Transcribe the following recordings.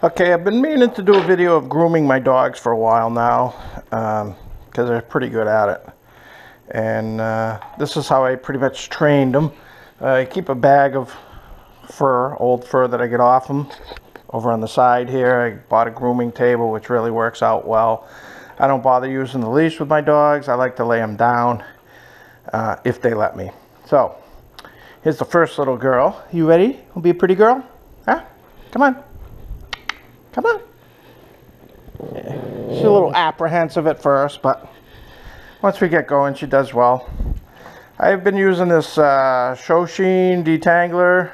Okay, I've been meaning to do a video of grooming my dogs for a while now, because they're pretty good at it. And this is how I pretty much trained them. I keep a bag of fur, old fur that I get off them. Over on the side here, I bought a grooming table, which really works out well. I don't bother using the leash with my dogs. I like to lay them down, if they let me. So, here's the first little girl. You ready? Will be a pretty girl? Huh? Come on. Come on. Yeah. She's a little apprehensive at first, but once we get going, she does well. I've been using this Shoshin detangler.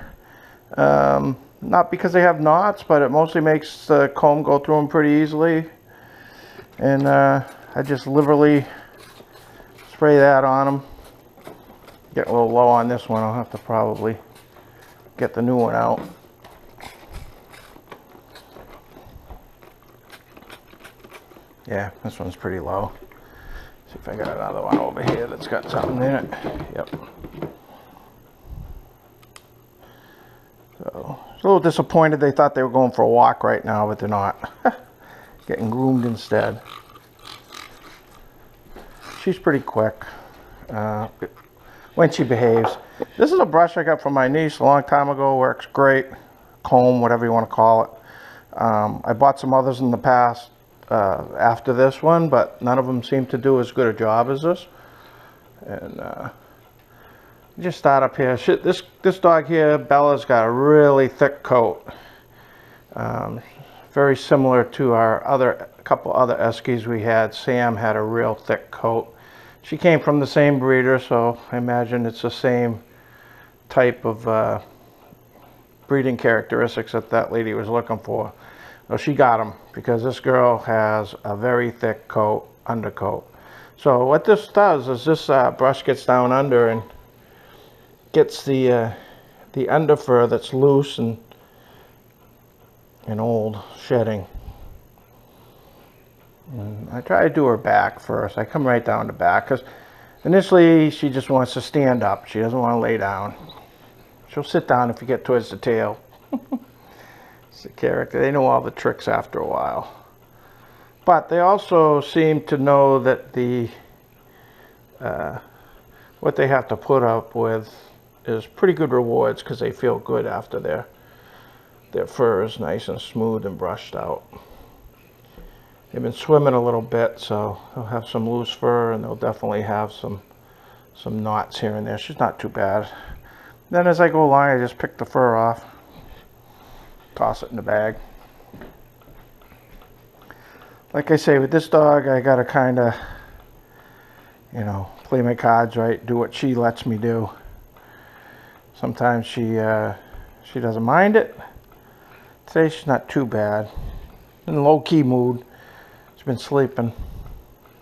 Not because they have knots, but it mostly makes the comb go through them pretty easily. And I just literally spray that on them. Getting a little low on this one. I'll have to probably get the new one out. Yeah, this one's pretty low. See if I got another one over here that's got something in it. Yep. So, I was a little disappointed. They thought they were going for a walk right now, but they're not. Getting groomed instead. She's pretty quick when she behaves. This is a brush I got from my niece a long time ago. Works great. Comb, whatever you want to call it. I bought some others in the past after this one, but none of them seem to do as good a job as this. And just start up here. This dog here, Bella's got a really thick coat. Very similar to our couple other Eskies we had. Sam had a real thick coat. She came from the same breeder, so I imagine it's the same type of breeding characteristics that lady was looking for. Well, she got them because this girl has a very thick coat, undercoat. So what this does is this brush gets down under and gets the under fur that's loose and old shedding. And I try to do her back first. I come right down the back because initially she just wants to stand up. She doesn't want to lay down. She'll sit down if you get towards the tail. It's the character. They know all the tricks after a while. But they also seem to know that what they have to put up with is pretty good rewards because they feel good after their fur is nice and smooth and brushed out. They've been swimming a little bit, so they'll have some loose fur and they'll definitely have some knots here and there. She's not too bad. Then as I go along, I just pick the fur off, toss it in the bag. Like I say, with this dog, I gotta kind of, play my cards right, do what she lets me do. Sometimes she doesn't mind it. Today she's not too bad. In low-key mood. She's been sleeping.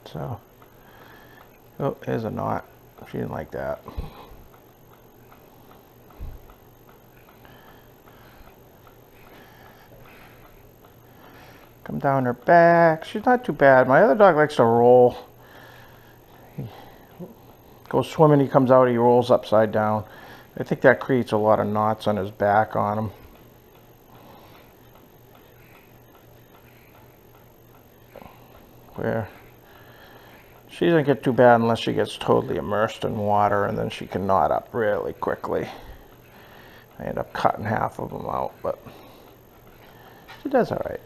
So, oh, there's a knot. She didn't like that. Come down her back. She's not too bad. My other dog likes to roll. He goes swimming, he comes out, he rolls upside down. I think that creates a lot of knots on his back on him. Where she doesn't get too bad unless she gets totally immersed in water, and then she can knot up really quickly. I end up cutting half of them out, but she does all right.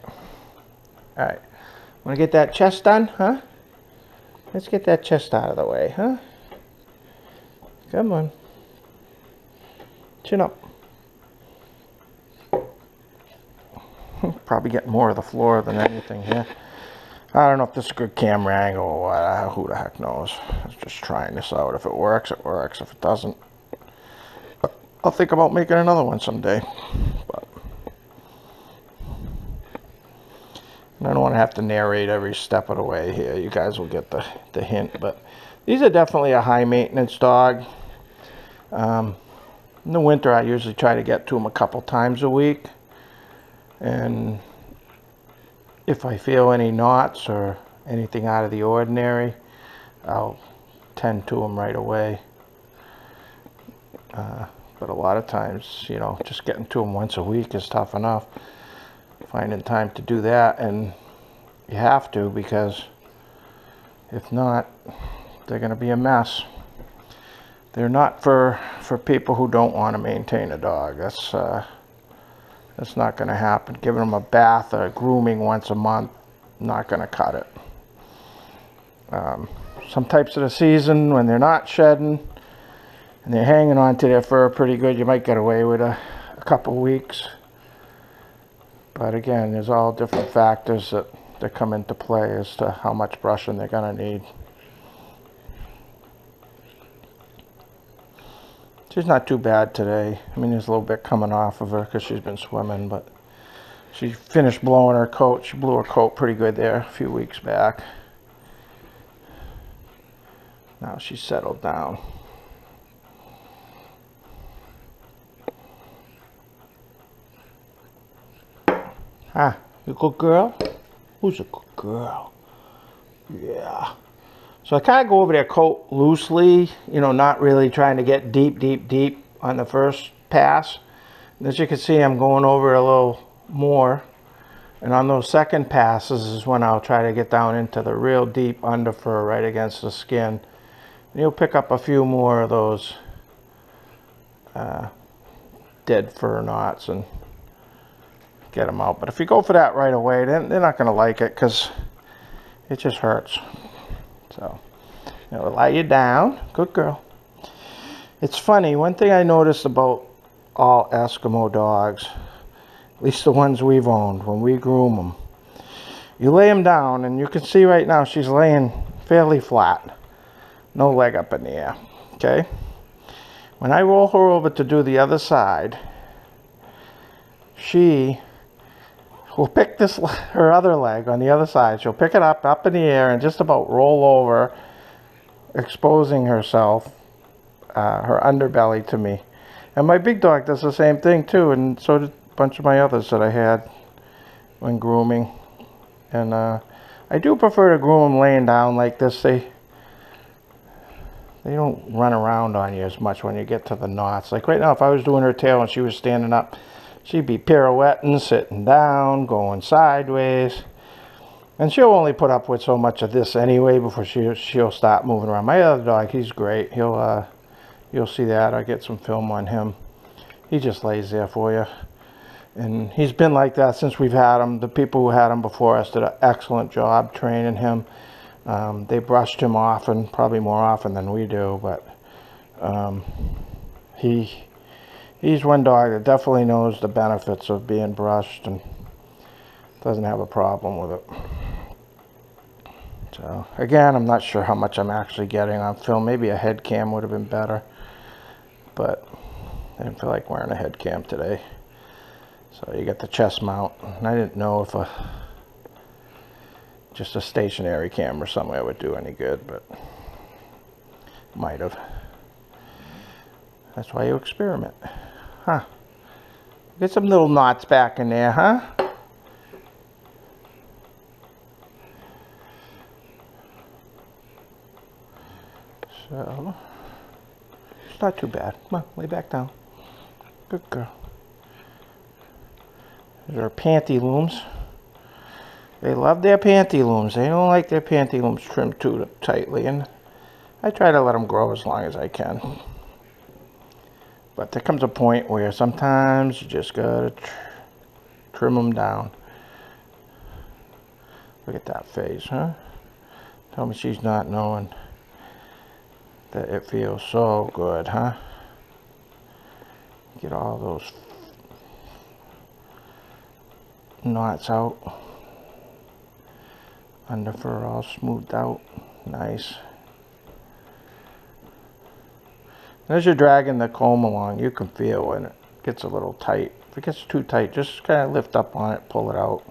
All right, want to get that chest done, huh? Let's get that chest out of the way, huh? Come on. Chin up. Probably getting more of the floor than anything here. I don't know if this is a good camera angle or what. Who the heck knows? I'm just trying this out. If it works, it works. If it doesn't, I'll think about making another one someday. But I don't want to have to narrate every step of the way here. You guys will get the hint. But these are definitely a high maintenance dog. In the winter, I usually try to get to them a couple times a week. And if I feel any knots or anything out of the ordinary, I'll tend to them right away. But a lot of times, just getting to them once a week is tough enough. finding time to do that, and you have to, because if not, they're going to be a mess. They're not for people who don't want to maintain a dog. That's not going to happen. Giving them a bath or grooming once a month, not going to cut it. Some types of the season, when they're not shedding and they're hanging on to their fur pretty good, you might get away with a couple weeks. But again, there's all different factors that come into play as to how much brushing they're going to need. She's not too bad today. I mean, there's a little bit coming off of her because she's been swimming, but she finished blowing her coat. She blew her coat pretty good there a few weeks back. Now she's settled down. Ah, you a good girl? Who's a good girl? Yeah. So I kind of go over their coat loosely, you know, not really trying to get deep on the first pass. And as you can see, I'm going over a little more. And on those second passes is when I'll try to get down into the real deep under fur right against the skin. And you'll pick up a few more of those dead fur knots and get them out. But if you go for that right away, then they're not going to like it, because it just hurts. So, you know, lie you down. Good girl. It's funny, one thing I noticed about all Eskimo dogs, at least the ones we've owned, when we groom them, you lay them down, and you can see right now she's laying fairly flat. No leg up in the air. Okay? When I roll her over to do the other side, she will pick her other leg on the other side. She'll pick it up in the air, and just about roll over, exposing herself, her underbelly to me. And my big dog does the same thing too, and so did a bunch of my others that I had when grooming. And I do prefer to groom them laying down like this. They don't run around on you as much when you get to the knots. Like right now, if I was doing her tail and she was standing up, she'd be pirouetting, sitting down, going sideways. And she'll only put up with so much of this anyway before she'll stop moving around. My other dog, he's great. You'll see that. I'll get some film on him. He just lays there for you. And he's been like that since we've had him. The people who had him before us did an excellent job training him. They brushed him often, probably more often than we do, but he's one dog that definitely knows the benefits of being brushed and doesn't have a problem with it. So again, I'm not sure how much I'm actually getting on film. Maybe a head cam would have been better, but I didn't feel like wearing a head cam today. So you get the chest mount, and I didn't know if just a stationary camera somewhere would do any good, but might have. That's why you experiment. Huh. Get some little knots back in there, huh? So, it's not too bad. Come on, lay back down. Good girl. These are panty looms. They love their panty looms. They don't like their panty looms trimmed too tightly, and I try to let them grow as long as I can. But there comes a point where sometimes you just gotta trim them down. Look at that face, huh? Tell me she's not knowing that it feels so good, huh? Get all those knots out. Under fur all smoothed out. Nice. As you're dragging the comb along, you can feel when it gets a little tight. If it gets too tight, just kind of lift up on it, pull it out.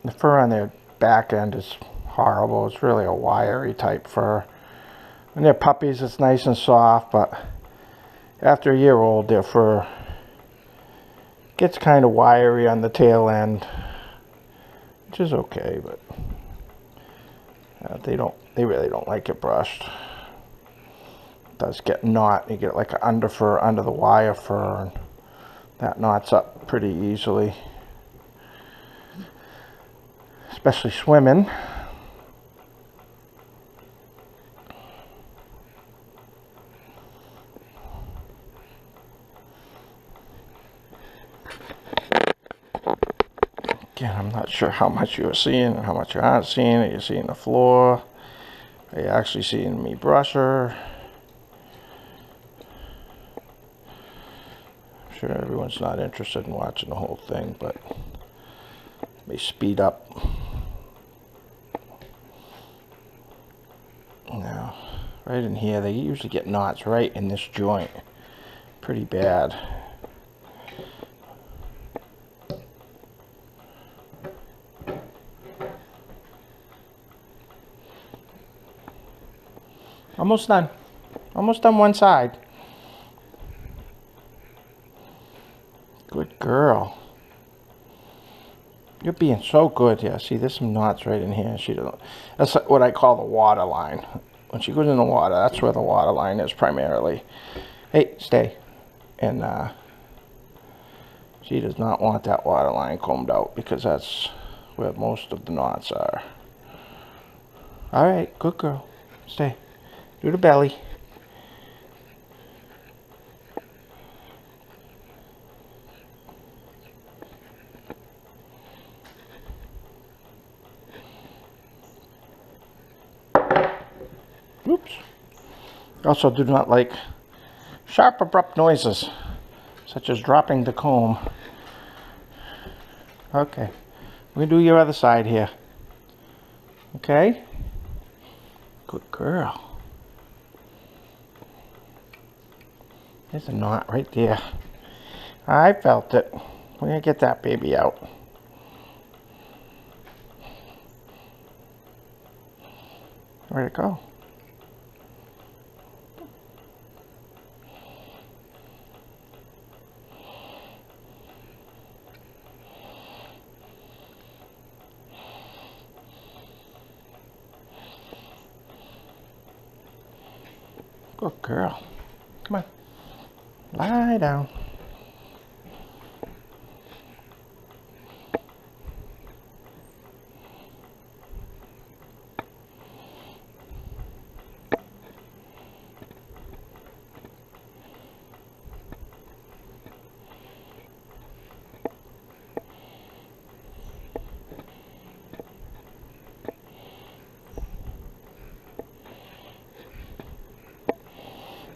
The fur on their back end is horrible. It's really a wiry type fur. When they're puppies, it's nice and soft, but after a year old, their fur gets kind of wiry on the tail end, which is okay, but they really don't like it brushed. It does get knot. You get like an under fur under the wire fur, and That knots up pretty easily, especially swimming. Again, I'm not sure how much you're seeing and how much you aren't seeing. Are you seeing the floor? Are you actually seeing me brush her? I'm sure everyone's not interested in watching the whole thing, but let me speed up. Now, right in here, they usually get knots right in this joint. Pretty bad. Almost done. Almost done one side. Good girl. You're being so good. Yeah, see, there's some knots right in here. She doesn't. That's what I call the water line. When she goes in the water, that's where the water line is primarily. Hey, stay. And she does not want that water line combed out because that's where most of the knots are. All right, good girl. Stay. Do the belly. Oops. Also do not like sharp, abrupt noises, such as dropping the comb. Okay. We're going to do your other side here. Okay? Good girl. There's a knot right there. I felt it. We're going to get that baby out. Where'd it go? Good girl. Come on. Lie down.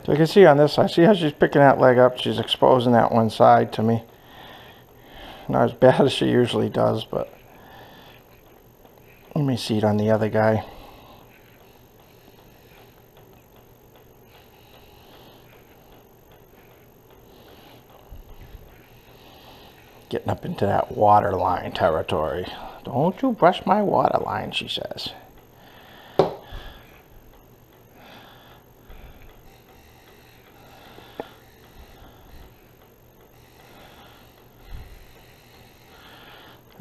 So you can see on this side, see how she's picking that leg up? She's exposing that one side to me. Not as bad as she usually does, but let me see it on the other guy. Getting up into that water line territory. Don't you brush my water line, she says.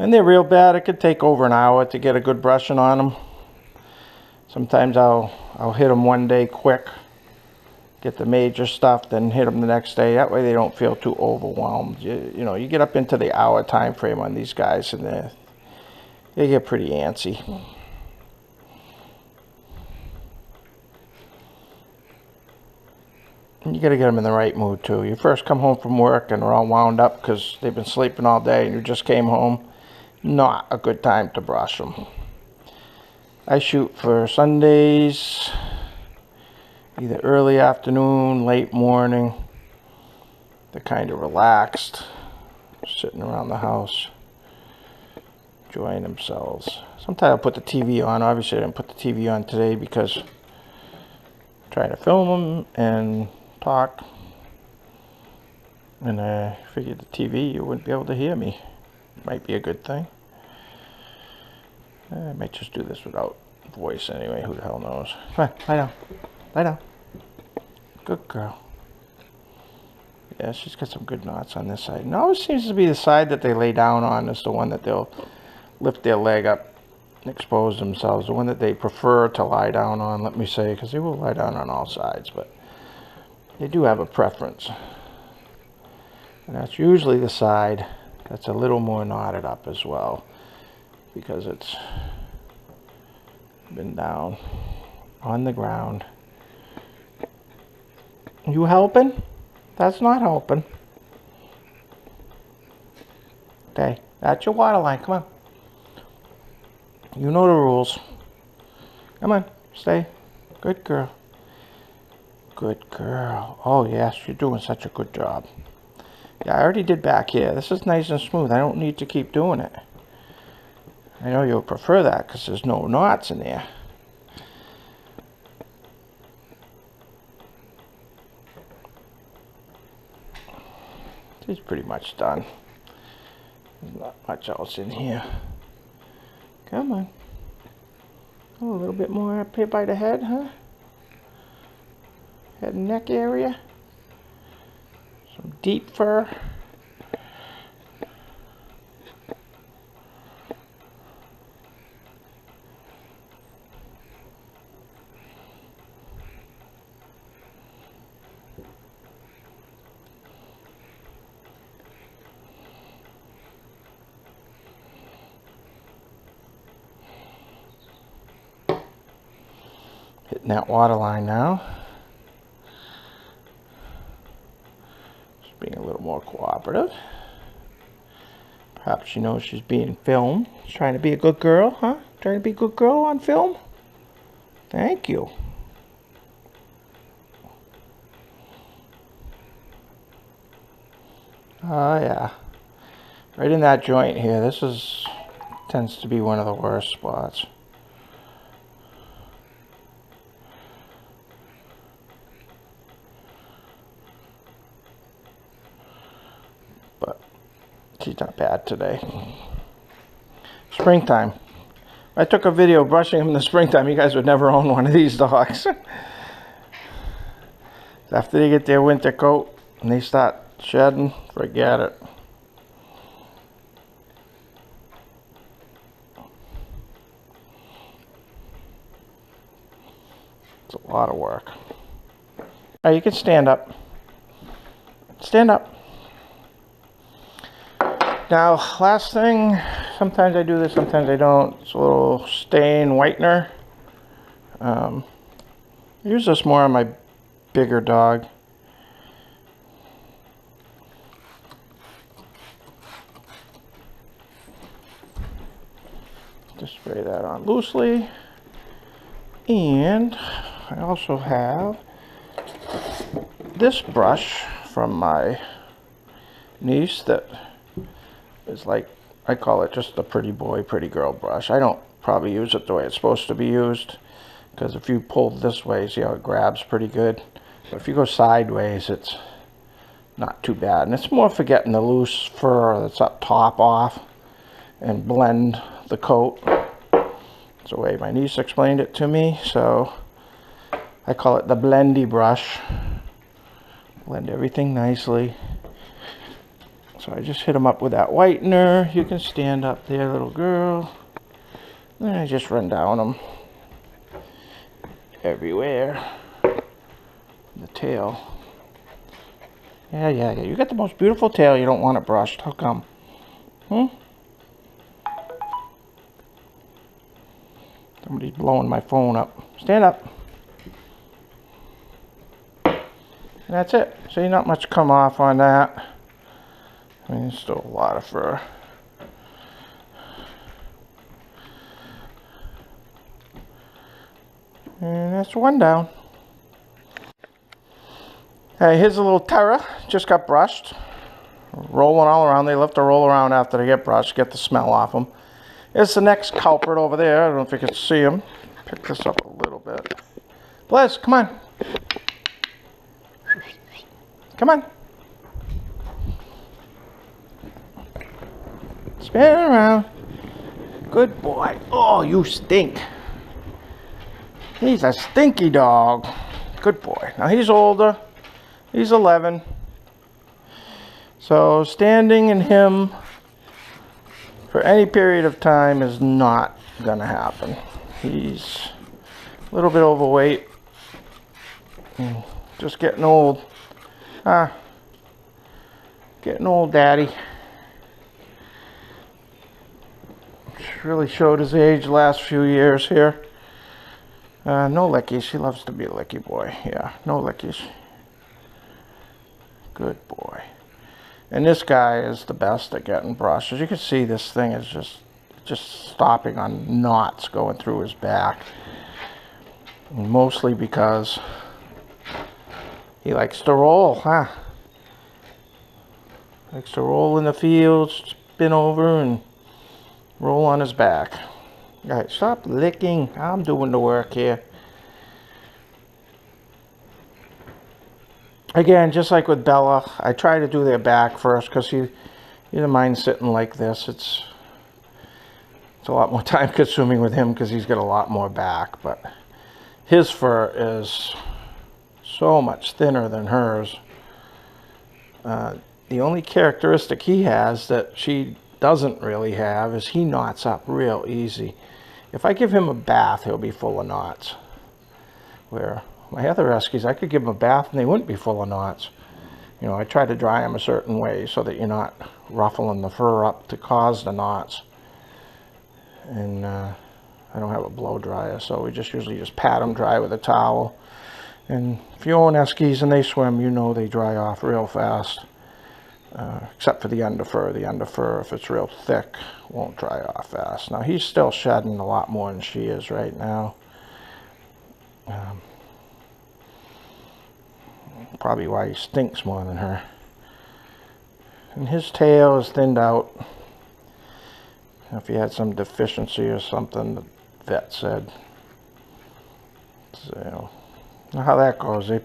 And they're real bad. It could take over an hour to get a good brushing on them. Sometimes I'll hit them one day quick, get the major stuff, then hit them the next day. That way they don't feel too overwhelmed. You know, you get up into the hour time frame on these guys and they get pretty antsy. And you got to get them in the right mood too. You first come home from work and they're all wound up because they've been sleeping all day and you just came home. Not a good time to brush them. I shoot for Sundays, either early afternoon, late morning. They're kind of relaxed, sitting around the house, enjoying themselves. Sometimes I'll put the TV on. Obviously I didn't put the TV on today because I'm trying to film them and talk. And I figured the TV, you wouldn't be able to hear me. Might be a good thing. I might just do this without voice anyway. Who the hell knows? Come on, lie down. Lie down. Good girl. Yeah, she's got some good knots on this side. And it always seems to be the side that they lay down on is the one that they'll lift their leg up and expose themselves. The one that they prefer to lie down on, let me say, because they will lie down on all sides, but they do have a preference. And that's usually the side that's a little more knotted up as well, because it's been down on the ground. You helping? That's not helping. Okay, that's your water line. Come on. You know the rules. Come on, stay. Good girl. Good girl. Oh yes, you're doing such a good job. Yeah, I already did back here. This is nice and smooth. I don't need to keep doing it. I know you'll prefer that because there's no knots in there. She's pretty much done. There's not much else in here. Come on. Oh, a little bit more up here by the head, huh? Head and neck area. Some deep fur. Hitting that water line now. Just being a little more cooperative. Perhaps she knows she's being filmed. She's trying to be a good girl, huh? Trying to be a good girl on film? Thank you. Oh yeah. Right in that joint here. This tends to be one of the worst spots. But she's not bad today. Springtime. If I took a video brushing him in the springtime, you guys would never own one of these dogs. After they get their winter coat and they start shedding, forget it. It's a lot of work. Alright, you can stand up. Stand up. Now, last thing, sometimes I do this, sometimes I don't. It's a little stain whitener. I use this more on my bigger dog. Just spray that on loosely. And I also have this brush from my niece that is like, I call it just the pretty boy, pretty girl brush. I don't probably use it the way it's supposed to be used, because if you pull this way, see how it grabs pretty good. But if you go sideways, it's not too bad. And it's more for getting the loose fur that's up top off and blend the coat. That's the way my niece explained it to me. So I call it the blendy brush. Blend everything nicely. So I just hit them up with that whitener. You can stand up there, little girl. And I just run down them everywhere. The tail. Yeah. You got the most beautiful tail. You don't want it brushed. How come? Somebody's blowing my phone up. Stand up. And that's it. See, not much come off on that. I mean, there's still a lot of fur. And that's one down. Hey, here's a little terror. Just got brushed. Rolling all around. They love to roll around after they get brushed. Get the smell off them. Here's the next culprit over there. I don't know if you can see him. Pick this up a little bit. Bliss, come on. Come on. Spin around. Good boy. Oh, you stink. He's a stinky dog. Good boy. Now he's older. He's 11. So standing in him for any period of time is not gonna happen. He's a little bit overweight. Just getting old. Getting old, Daddy. Really showed his age the last few years here. No lickies. He loves to be a licky boy. Yeah, no lickies. Good boy. And this guy is the best at getting brushed. As you can see, this thing is just stopping on knots going through his back. And mostly because he likes to roll, huh? Likes to roll in the fields, spin over, and roll on his back. All right, stop licking. I'm doing the work here. Again, just like with Bella, I try to do their back first because you don't mind sitting like this. It's a lot more time consuming with him because he's got a lot more back, but his fur is so much thinner than hers. The only characteristic he has that she doesn't really have is he knots up real easy. If I give him a bath, he'll be full of knots. Where my other Eskies, I could give them a bath and they wouldn't be full of knots. You know, I try to dry them a certain way so that you're not ruffling the fur up to cause the knots. And I don't have a blow dryer, so we usually just pat them dry with a towel. And if you own Eskies and they swim, you know they dry off real fast. Except for the underfur. The underfur, if it's real thick, won't dry off fast. Now, he's still shedding a lot more than she is right now. Probably why he stinks more than her. And his tail is thinned out. If he had some deficiency or something, the vet said. So, how that goes, they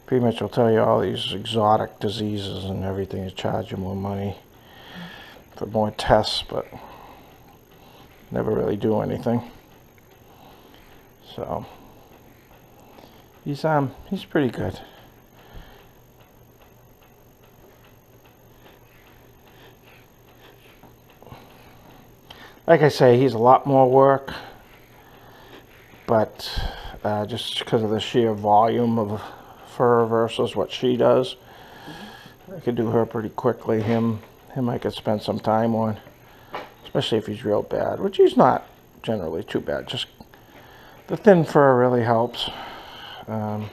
pretty much will tell you all these exotic diseases and everything to charge you more money for more tests, but never really do anything. So, he's pretty good. Like I say, he's a lot more work, but just because of the sheer volume of fur versus what she does, I could do her pretty quickly. Him I could spend some time on, especially if he's real bad, which he's not generally too bad. Just the thin fur really helps. So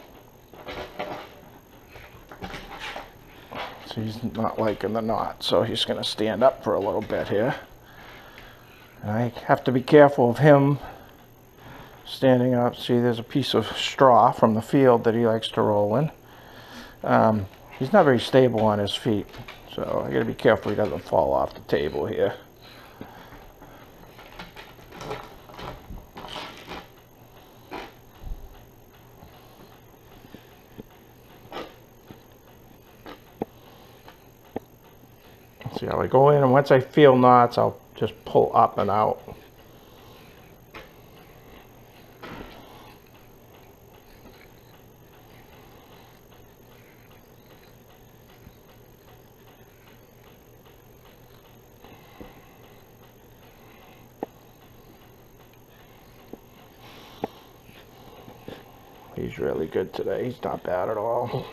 he's not liking the knot, so he's going to stand up for a little bit here. And I have to be careful of him standing up. See, there's a piece of straw from the field that he likes to roll in. He's not very stable on his feet, so I got to be careful he doesn't fall off the table here. See how I go in, and once I feel knots, I'll just pull up and out. He's really good today. He's not bad at all.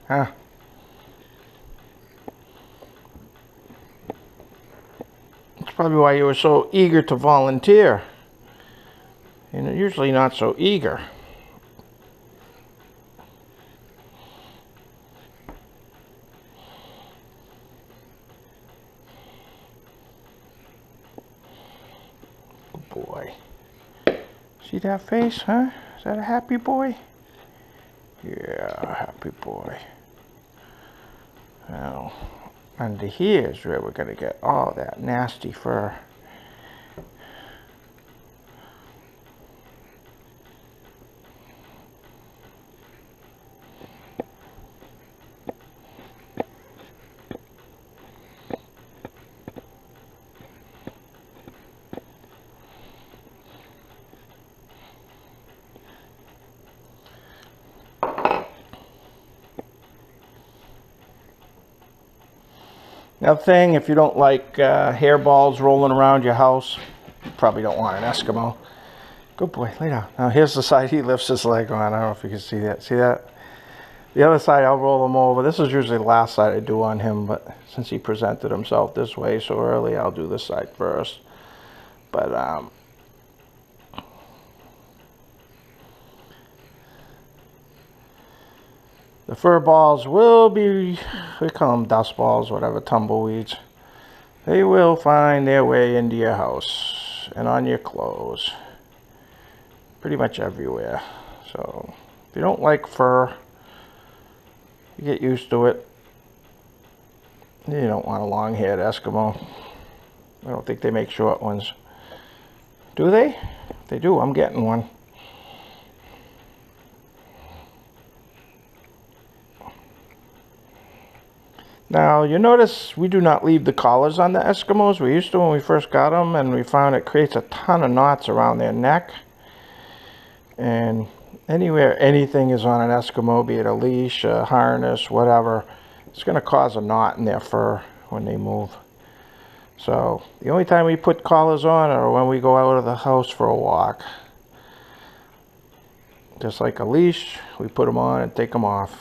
Huh? That's probably why you were so eager to volunteer. You're usually not so eager. Good boy. See that face, huh? Is that a happy boy? Yeah, happy boy. Now, under here is where we're going to get all that nasty fur. Another thing, if you don't like hairballs rolling around your house, you probably don't want an Eskimo. Good boy, lay down. Now here's the side he lifts his leg on. I don't know if you can see that. See that? The other side, I'll roll him over. This is usually the last side I do on him, but since he presented himself this way so early, I'll do this side first. But, the fur balls will be, we call them dust balls, whatever, tumbleweeds. They will find their way into your house and on your clothes. Pretty much everywhere. So, if you don't like fur, you get used to it. You don't want a long-haired Eskimo. I don't think they make short ones. Do they? If they do, I'm getting one. Now, you notice we do not leave the collars on the Eskimos. We used to when we first got them, and we found it creates a ton of knots around their neck. And anywhere anything is on an Eskimo, be it a leash, a harness, whatever, it's going to cause a knot in their fur when they move. So the only time we put collars on are when we go out of the house for a walk. Just like a leash, we put them on and take them off.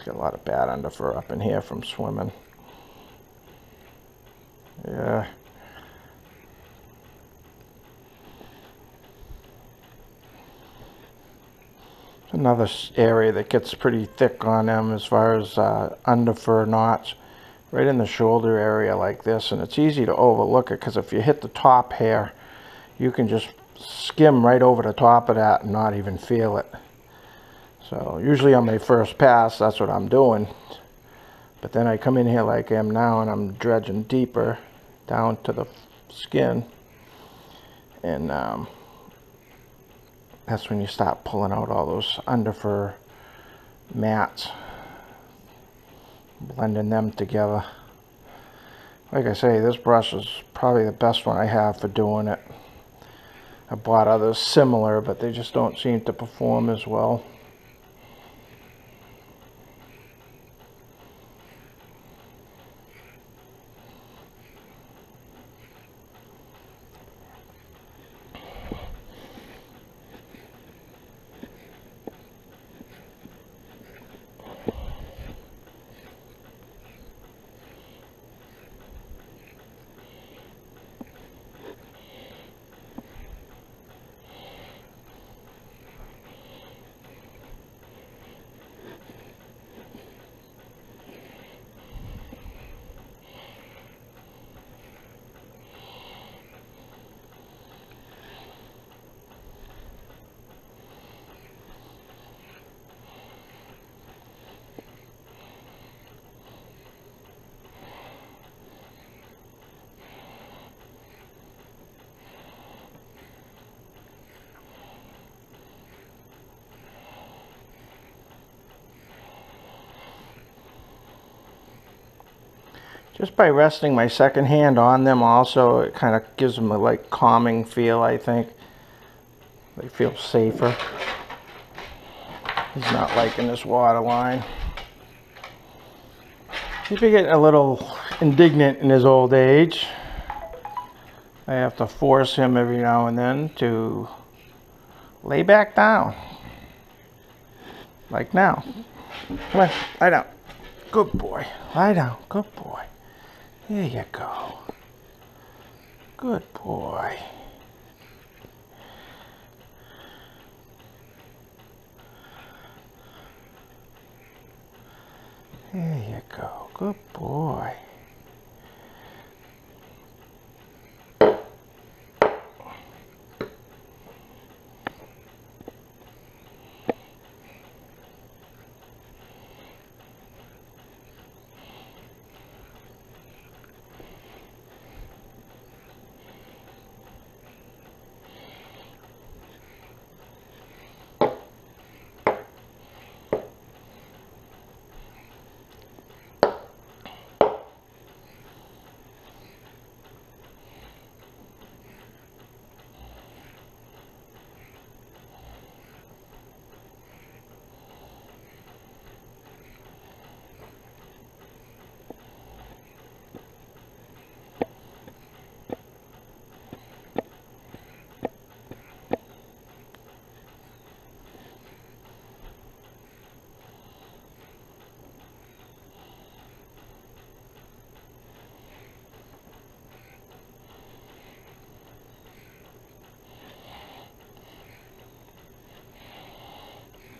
Got a lot of bad underfur up in here from swimming. Yeah. Another area that gets pretty thick on them as far as underfur knots. Right in the shoulder area like this. And it's easy to overlook it because if you hit the top hair, you can just skim right over the top of that and not even feel it. So usually on my first pass, that's what I'm doing. But then I come in here like I am now and I'm dredging deeper down to the skin. And that's when you start pulling out all those underfur mats. Blending them together. Like I say, this brush is probably the best one I have for doing it. I bought others similar, but they just don't seem to perform as well. Just by resting my second hand on them also, it kind of gives them a like calming feel, I think. They feel safer. He's not liking this water line. He's getting a little indignant in his old age. I have to force him every now and then to lay back down. Like now. Come on, lie down. Good boy. Lie down. Good boy. There you go. Good boy. There you go. Good boy.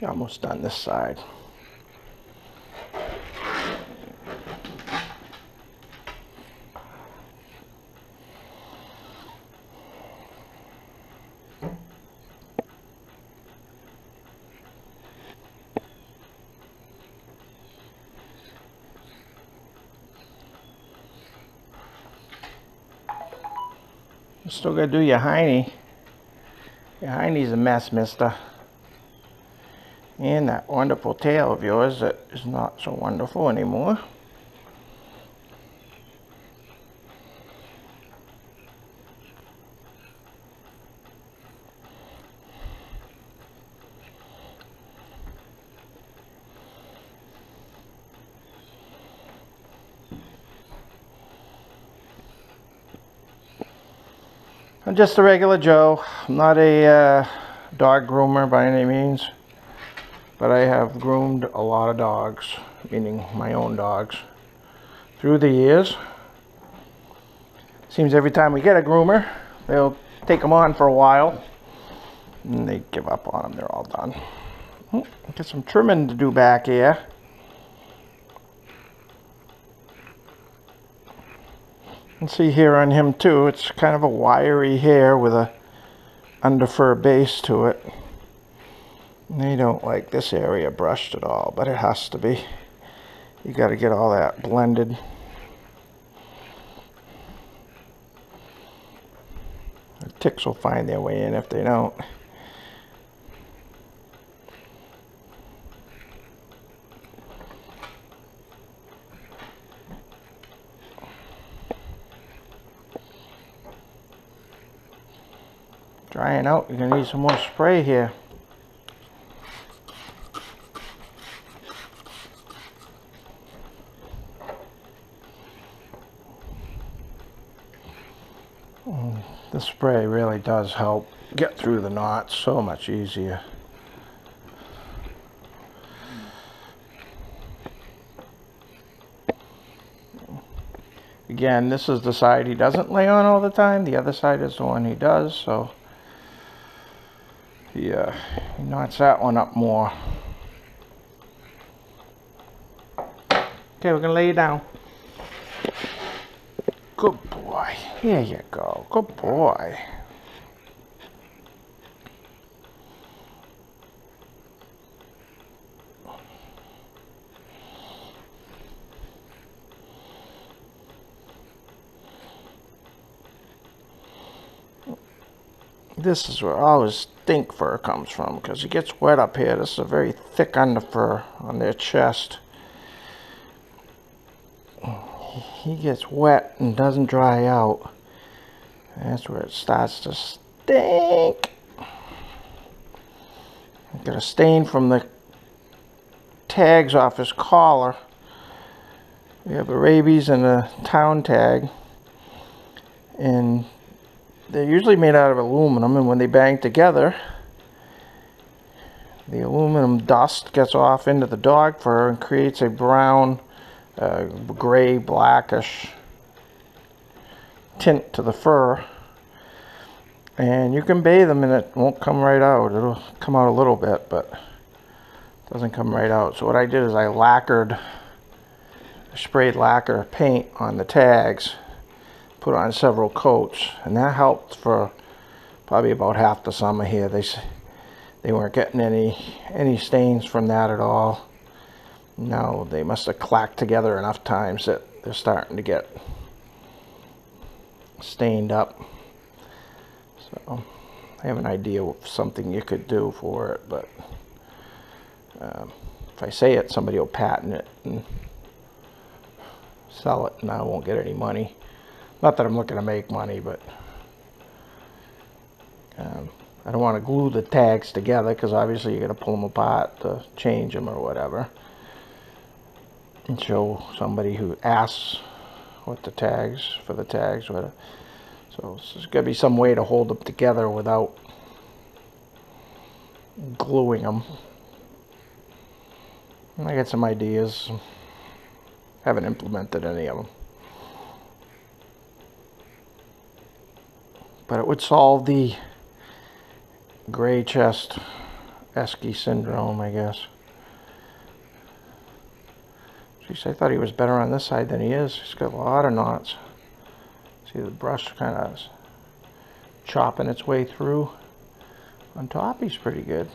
Almost done this side. You still gotta do your hiney. Your hiney's a mess, mister. And that wonderful tail of yours that is not so wonderful anymore. I'm just a regular Joe. I'm not a dog groomer by any means, but I have groomed a lot of dogs, meaning my own dogs, through the years. Seems every time we get a groomer, they'll take them on for a while, and they give up on them. They're all done. Got some trimming to do back here. You can see here on him too, it's kind of a wiry hair with a underfur base to it. They don't like this area brushed at all, but it has to be. You got to get all that blended. The ticks will find their way in if they don't. Drying out, you're gonna need some more spray here. The spray really does help get through the knots so much easier. Again, this is the side he doesn't lay on all the time. The other side is the one he does, so he knots that one up more. Okay, we're gonna lay you down. Good boy. Here you go. Good boy. This is where all his stink fur comes from, because he gets wet up here. This is a very thick underfur on their chest. He gets wet and doesn't dry out. That's where it starts to stink. Got a stain from the tags off his collar. We have a rabies and a town tag, and they're usually made out of aluminum, and when they bang together, the aluminum dust gets off into the dog fur and creates a brown, gray, blackish tint to the fur. And you can bathe them and it won't come right out. It'll come out a little bit, but it doesn't come right out. So what I did is I sprayed lacquer paint on the tags, put on several coats, and that helped for probably about half the summer here. They weren't getting any stains from that at all. No, they must have clacked together enough times that they're starting to get stained up. So I have an idea of something you could do for it, but if I say it, somebody will patent it and sell it, and I won't get any money. Not that I'm looking to make money, but I don't want to glue the tags together, because obviously you're going to pull them apart to change them or whatever, and show somebody who asks what the tags, whatever. So there's got to be some way to hold them together without gluing them. And I got some ideas. Haven't implemented any of them. But it would solve the gray chest Esky syndrome, I guess. Jeez, I thought he was better on this side than he is. He's got a lot of knots. See the brush kind of chopping its way through. On top, he's pretty good.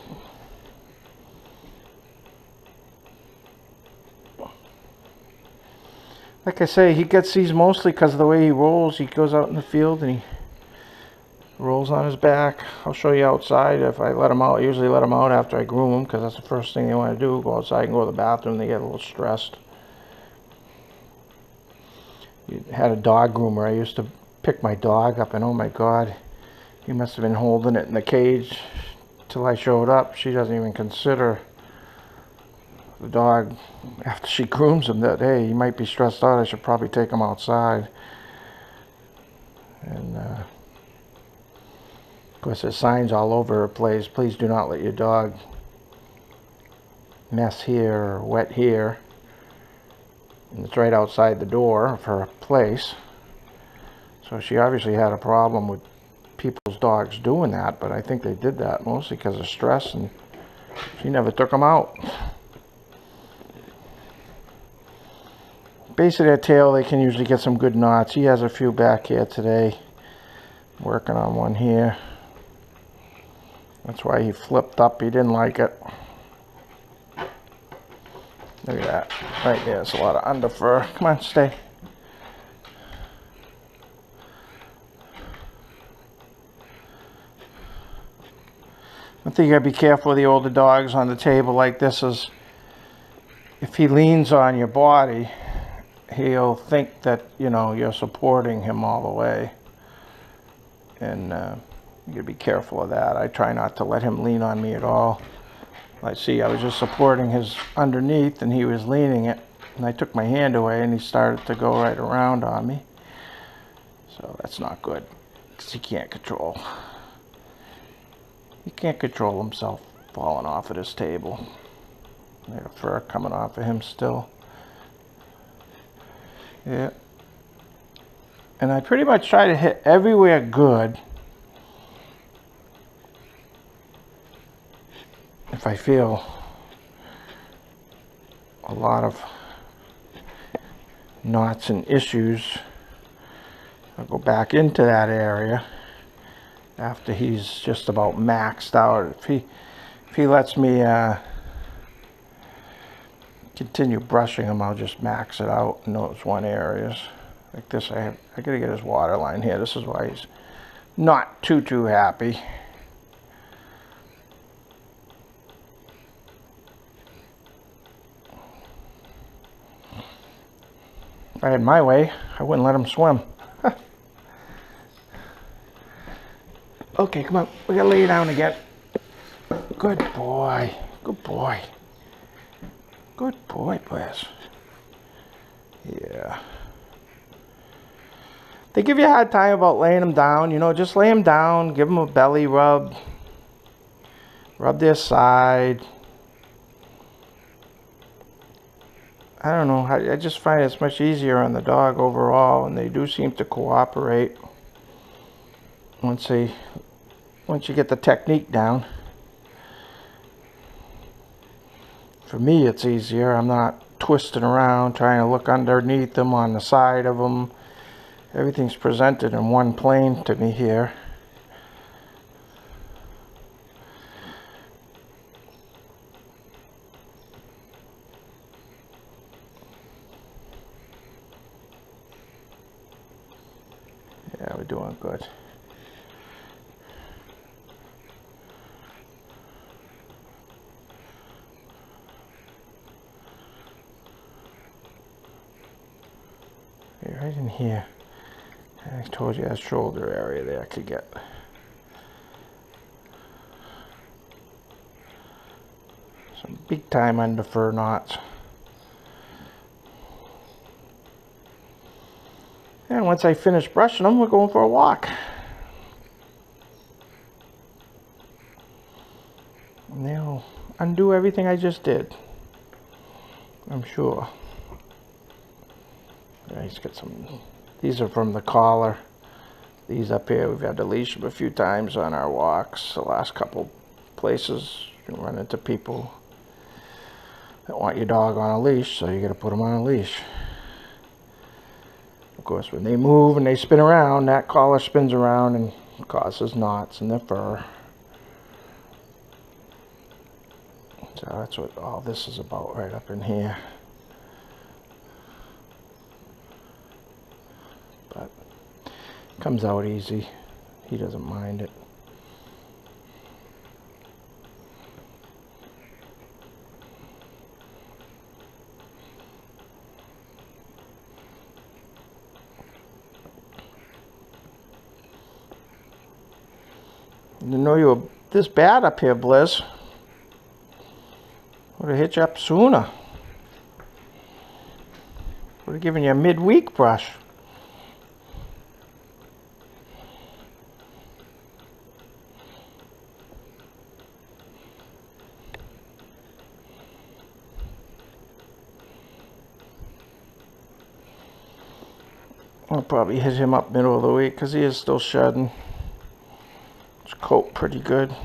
Like I say, he gets these mostly because of the way he rolls. He goes out in the field and he rolls on his back. I'll show you outside if I let him out. I usually let him out after I groom him because that's the first thing they want to do. Go outside and go to the bathroom. They get a little stressed. You had a dog groomer. I used to pick my dog up and oh my God, he must have been holding it in the cage till I showed up. She doesn't even consider the dog after she grooms him that, hey, he might be stressed out. I should probably take him outside. And of course, there's signs all over the place. Please do not let your dog mess here or wet here. And it's right outside the door of her place. So she obviously had a problem with people's dogs doing that, but I think they did that mostly because of stress, and she never took them out. Base of their tail, they can usually get some good knots. He has a few back here today. Working on one here. That's why he flipped up. He didn't like it. Look at that. Right there, there's a lot of under fur. Come on, stay. One thing you gotta be careful with the older dogs on the table like this is if he leans on your body, he'll think that, you know, you're supporting him all the way. And you gotta be careful of that. I try not to let him lean on me at all. I see I was just supporting his underneath and he was leaning it. And I took my hand away and he started to go right around on me. So that's not good because he can't control. He can't control himself falling off of this table. There's fur coming off of him still. Yeah. And I pretty much try to hit everywhere good. If I feel a lot of knots and issues, I'll go back into that area after he's just about maxed out. If he lets me continue brushing him, I'll just max it out in those one areas. Like this, I gotta get his water line here. This is why he's not too happy. If I had my way, I wouldn't let him swim. Okay, come on. We gotta lay you down again. Good boy. Good boy. Good boy, Bliss. Yeah. They give you a hard time about laying them down. You know, just lay them down. Give them a belly rub. Rub their side. I don't know. I just find it's much easier on the dog overall, and they do seem to cooperate once you get the technique down. For me, it's easier. I'm not twisting around trying to look underneath them, on the side of them. Everything's presented in one plane to me here. Yeah, we're doing good. Right in here. I told you that shoulder area there I could get. Some big time under fur knots. And once I finish brushing them, we're going for a walk. And they'll undo everything I just did, I'm sure. Yeah, he's got some, these are from the collar. These up here, we've had to leash them a few times on our walks. The last couple places You can run into people that want your dog on a leash, so you got to put them on a leash. Of course, when they move and they spin around, that collar spins around and causes knots in their fur. So that's what all this is about right up in here. But it comes out easy. He doesn't mind it. You know you were this bad up here, Bliss. Would have hit you up sooner. Would have given you a midweek brush. I'll probably hit him up middle of the week because he is still shedding. His coat pretty good.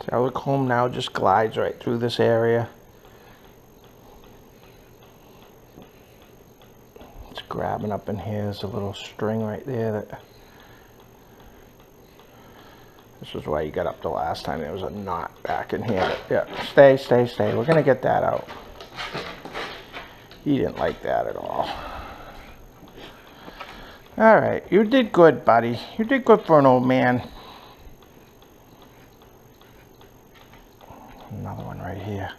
See how the comb now just glides right through this area. It's grabbing up in here. There's a little string right there that... This is why you got up the last time. There was a knot back in here. Yeah, stay, stay, stay. We're gonna get that out. He didn't like that at all. All right, you did good, buddy. You did good for an old man. Another one right here.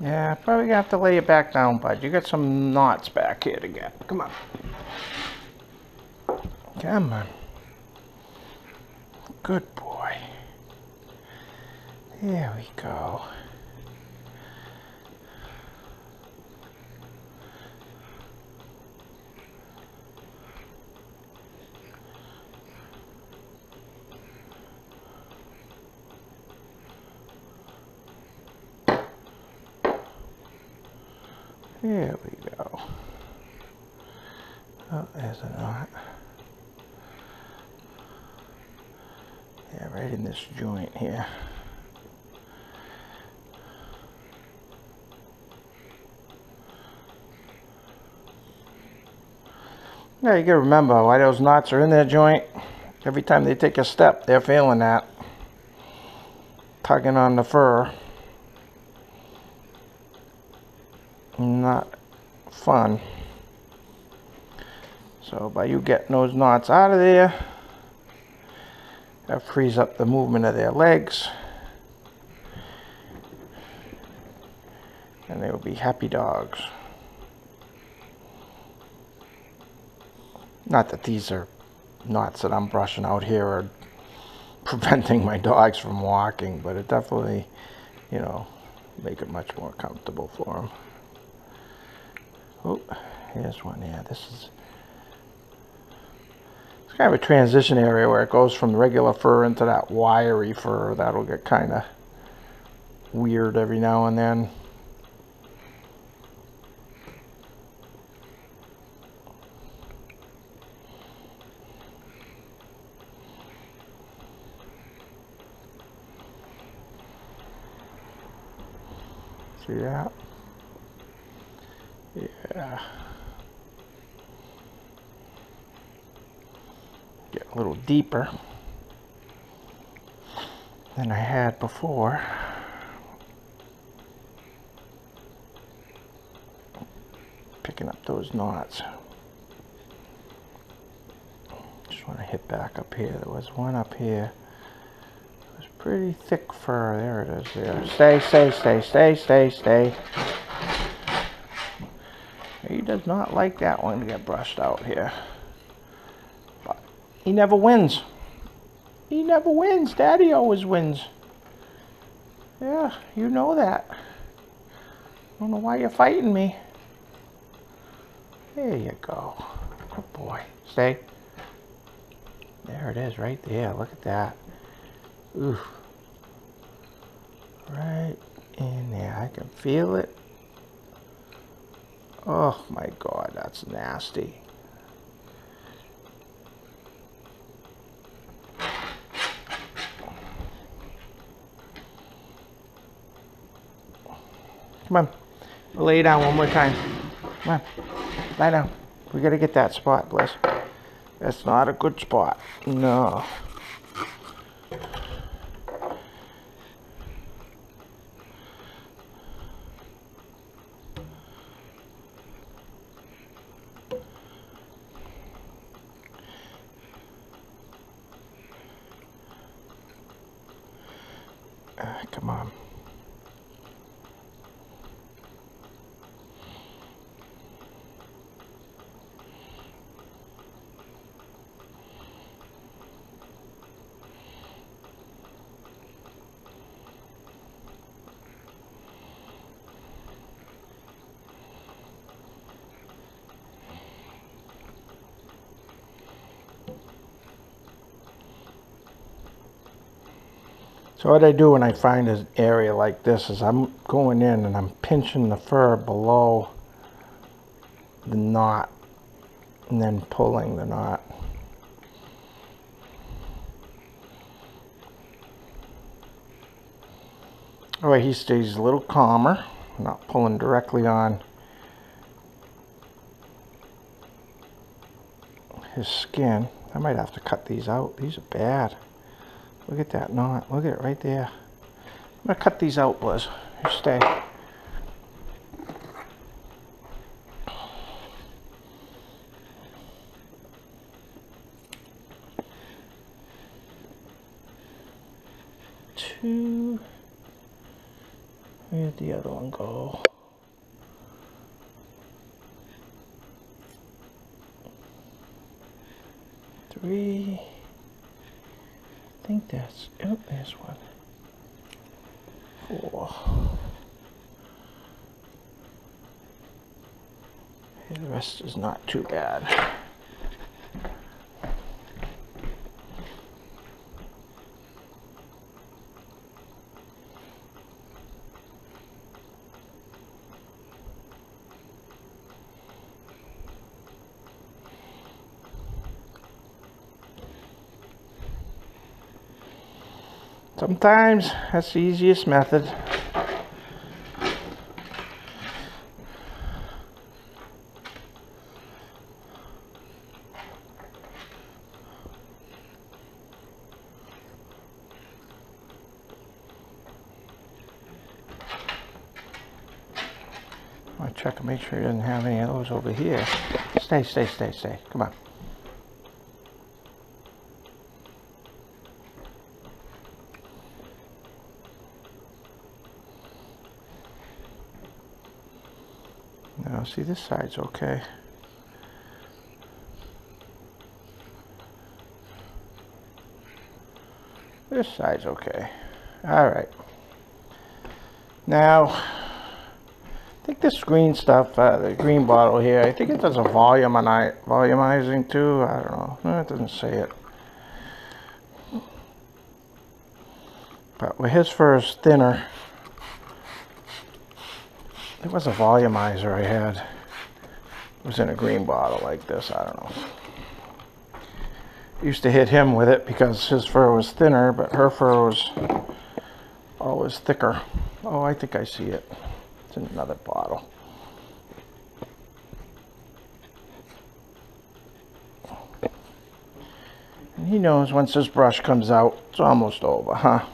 Yeah, probably gonna have to lay it back down, bud. You got some knots back here to get. Come on. Come on. Good boy. There we go. There we go. Oh, there's a knot. Yeah, right in this joint here. Yeah, you gotta remember why those knots are in their joint. Every time they take a step, they're feeling that. Tugging on the fur. Not fun. So by you getting those knots out of there, that frees up the movement of their legs. and they will be happy dogs. Not that these are knots that I'm brushing out here are preventing my dogs from walking, but it definitely, you know, make it much more comfortable for them. Oh, here's one. Yeah, this is, it's kind of a transition area where it goes from regular fur into that wiry fur. That'll get kind of weird every now and then. See that? Yeah. Get a little deeper than I had before. Picking up those knots. Just want to hit back up here. There was one up here. It was pretty thick fur. There it is there. Stay, stay, stay, stay, stay, stay. He does not like that one to get brushed out here. But he never wins. He never wins. Daddy always wins. Yeah, you know that. I don't know why you're fighting me. There you go. Good boy. Stay. There it is, right there. Look at that. Ooh. Right in there. I can feel it. Oh my God, that's nasty. Come on. Lay down one more time. Come on. Lie down. We gotta get that spot, Bliss. That's not a good spot. No. Come on. So what I do when I find an area like this is I'm going in and I'm pinching the fur below the knot and then pulling the knot. That way he stays a little calmer, not pulling directly on his skin. I might have to cut these out. These are bad. Look at that knot. Look at it right there. I'm going to cut these out, Bliss. You stay. Two. Where'd the other one go? Three. I think that's, oh, there's one. Four. The rest is not too bad. Sometimes that's the easiest method. I want to check and make sure he doesn't have any of those over here. Stay, stay, stay, stay. Come on. Now, see, this side's okay. This side's okay. All right. Now, I think this green stuff, the green bottle here, I think it does a volumizing too. I don't know. No, it doesn't say it. But where his fur is thinner, it was a volumizer I had. It was in a green bottle like this. I don't know. Used to hit him with it because his fur was thinner, but her fur was always thicker. Oh, I think I see it. It's in another bottle. And he knows once this brush comes out, it's almost over, huh?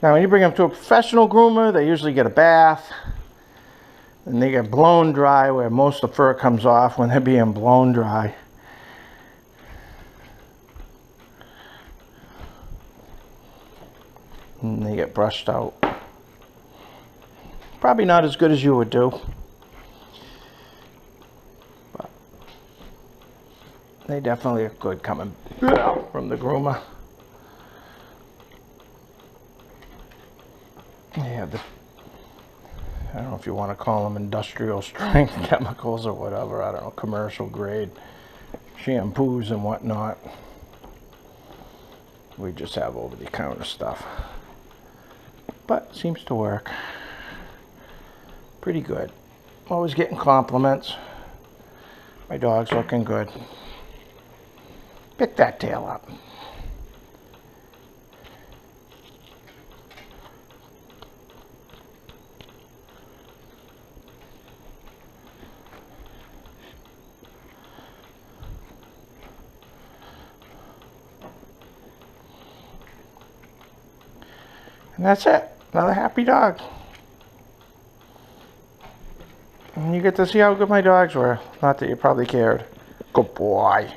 Now, when you bring them to a professional groomer, they usually get a bath, and they get blown dry, where most of the fur comes off when they're being blown dry. And they get brushed out. Probably not as good as you would do, but they definitely look good coming from the groomer. Yeah, I don't know if you want to call them industrial strength chemicals or whatever. I don't know, commercial grade shampoos and whatnot. We just have over-the-counter stuff, but seems to work pretty good. Always getting compliments. My dog's looking good. Pick that tail up. And that's it. Another happy dog. And you get to see how good my dogs were. Not that you probably cared. Good boy.